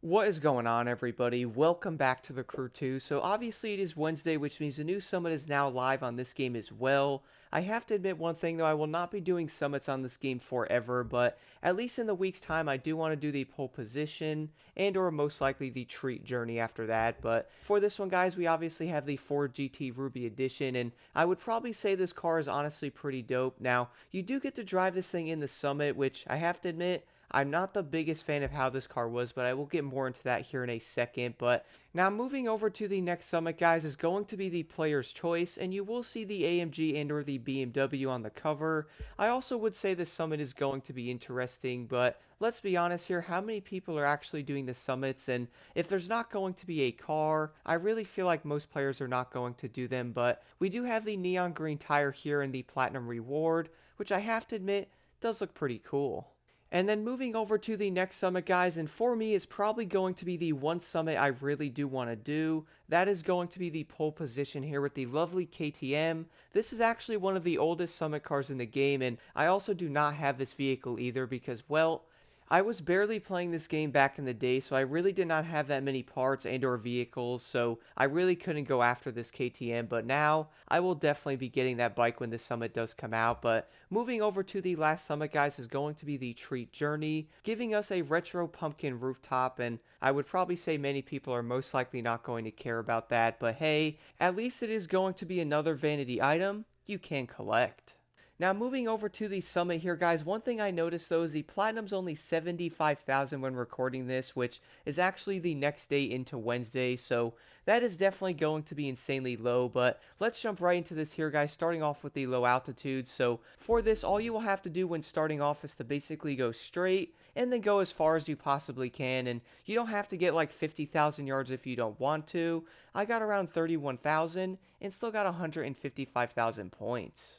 What is going on, everybody? Welcome back to the Crew 2. So obviously it is Wednesday, which means the new summit is now live on this game as well. I have to admit one thing though, I will not be doing summits on this game forever, but at least in the week's time I do want to do the pole position and or most likely the treat journey after that. But for this one guys, we obviously have the Ford GT Ruby Edition, and I would probably say this car is honestly pretty dope. Now, you do get to drive this thing in the summit, which I have to admit, I'm not the biggest fan of how this car was, but I will get more into that here in a second. But now moving over to the next summit, guys, is going to be the player's choice, and you will see the AMG and or the BMW on the cover. I also would say this summit is going to be interesting, but let's be honest here, how many people are actually doing the summits? And if there's not going to be a car, I really feel like most players are not going to do them, but we do have the neon green tire here in the Platinum Reward, which I have to admit does look pretty cool. And then moving over to the next summit, guys, and for me, it's probably going to be the one summit I really do want to do. That is going to be the pole position here with the lovely KTM. This is actually one of the oldest summit cars in the game, and I also do not have this vehicle either because, well, I was barely playing this game back in the day, so I really did not have that many parts and or vehicles, so I really couldn't go after this KTM, but now I will definitely be getting that bike when this summit does come out. But moving over to the last summit, guys, is going to be the Treat Journey, giving us a retro pumpkin rooftop, and I would probably say many people are most likely not going to care about that, but hey, at least it is going to be another vanity item you can collect. Now moving over to the summit here, guys, one thing I noticed though is the Platinum's only 75,000 when recording this, which is actually the next day into Wednesday, so that is definitely going to be insanely low. But let's jump right into this here, guys, starting off with the low altitude. So for this, all you will have to do when starting off is to basically go straight and then go as far as you possibly can, and you don't have to get like 50,000 yards if you don't want to. I got around 31,000 and still got 155,000 points.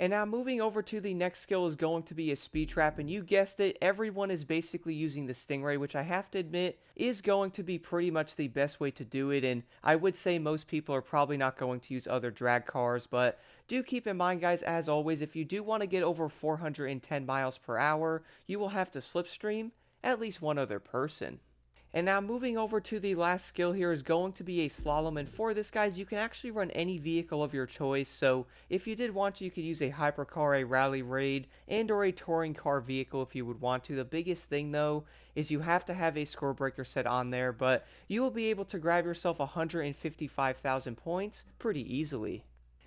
And now moving over to the next skill is going to be a speed trap, and you guessed it, everyone is basically using the Stingray, which I have to admit is going to be pretty much the best way to do it, and I would say most people are probably not going to use other drag cars, but do keep in mind guys, as always, if you do want to get over 410 miles per hour, you will have to slipstream at least one other person. And now moving over to the last skill here is going to be a slalom, and for this guys you can actually run any vehicle of your choice, so if you did want to you could use a hypercar, a rally raid, and or a touring car vehicle if you would want to. The biggest thing though is you have to have a score breaker set on there, but you will be able to grab yourself 155,000 points pretty easily.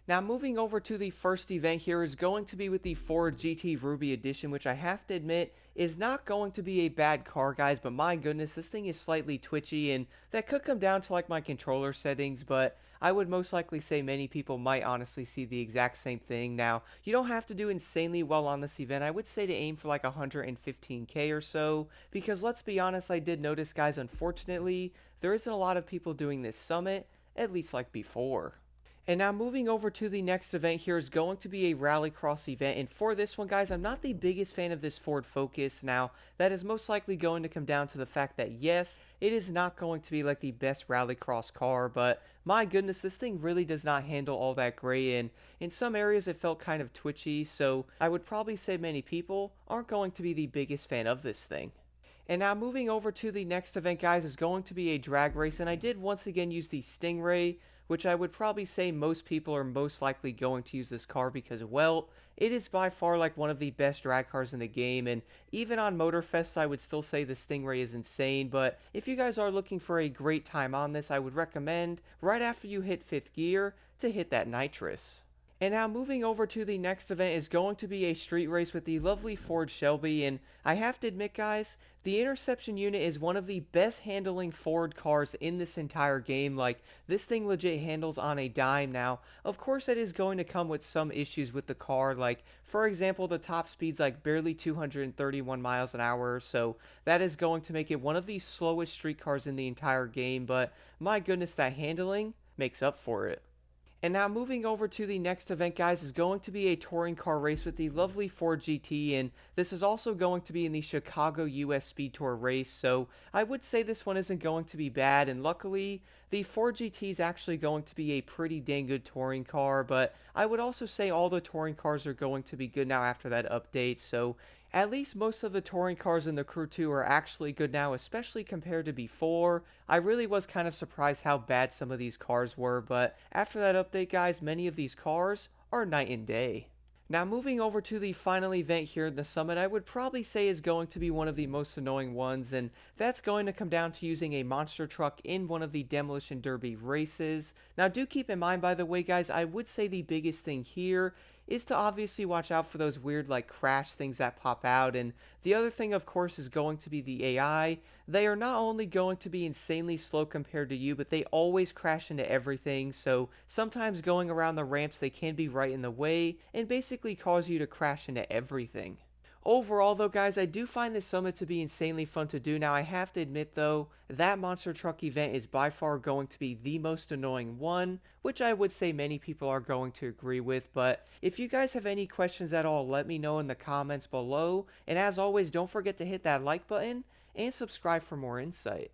Now moving over to the first event here is going to be with the Ford GT Ruby Edition, which I have to admit is not going to be a bad car, guys, but my goodness, this thing is slightly twitchy, and that could come down to like my controller settings, but I would most likely say many people might honestly see the exact same thing. Now, you don't have to do insanely well on this event. I would say to aim for like 115k or so, because let's be honest, I did notice, guys, unfortunately, there isn't a lot of people doing this summit, at least like before. And now moving over to the next event here is going to be a Rallycross event. And for this one, guys, I'm not the biggest fan of this Ford Focus. Now, that is most likely going to come down to the fact that, yes, it is not going to be like the best Rallycross car, but my goodness, this thing really does not handle all that great. And in some areas, it felt kind of twitchy. So I would probably say many people aren't going to be the biggest fan of this thing. And now moving over to the next event, guys, is going to be a drag race. And I did once again use the Stingray, which I would probably say most people are most likely going to use this car because, well, it is by far like one of the best drag cars in the game. And even on Motorfest, I would still say the Stingray is insane. But if you guys are looking for a great time on this, I would recommend right after you hit 5th gear to hit that nitrous. And now moving over to the next event is going to be a street race with the lovely Ford Shelby, and I have to admit guys, the Interception unit is one of the best handling Ford cars in this entire game. Like, this thing legit handles on a dime. Now, of course it is going to come with some issues with the car, like for example the top speed's like barely 231 miles an hour, so that is going to make it one of the slowest street cars in the entire game, but my goodness, that handling makes up for it. And now moving over to the next event, guys, is going to be a touring car race with the lovely Ford GT, and this is also going to be in the Chicago US Speed Tour race, so I would say this one isn't going to be bad, and luckily, the Ford GT is actually going to be a pretty dang good touring car, but I would also say all the touring cars are going to be good now after that update, so at least most of the touring cars in the Crew 2 are actually good now, especially compared to before. I really was kind of surprised how bad some of these cars were, but after that update, guys, many of these cars are night and day. Now, moving over to the final event here in the summit, I would probably say is going to be one of the most annoying ones, and that's going to come down to using a monster truck in one of the Demolition Derby races. Now, do keep in mind, by the way, guys, I would say the biggest thing here is to obviously watch out for those weird, like, crash things that pop out, and the other thing, of course, is going to be the AI. They are not only going to be insanely slow compared to you, but they always crash into everything, so sometimes going around the ramps they can be right in the way and basically cause you to crash into everything. Overall though, guys, I do find this summit to be insanely fun to do. Now I have to admit though, that monster truck event is by far going to be the most annoying one, which I would say many people are going to agree with, but if you guys have any questions at all, let me know in the comments below, and as always, don't forget to hit that like button and subscribe for more insight.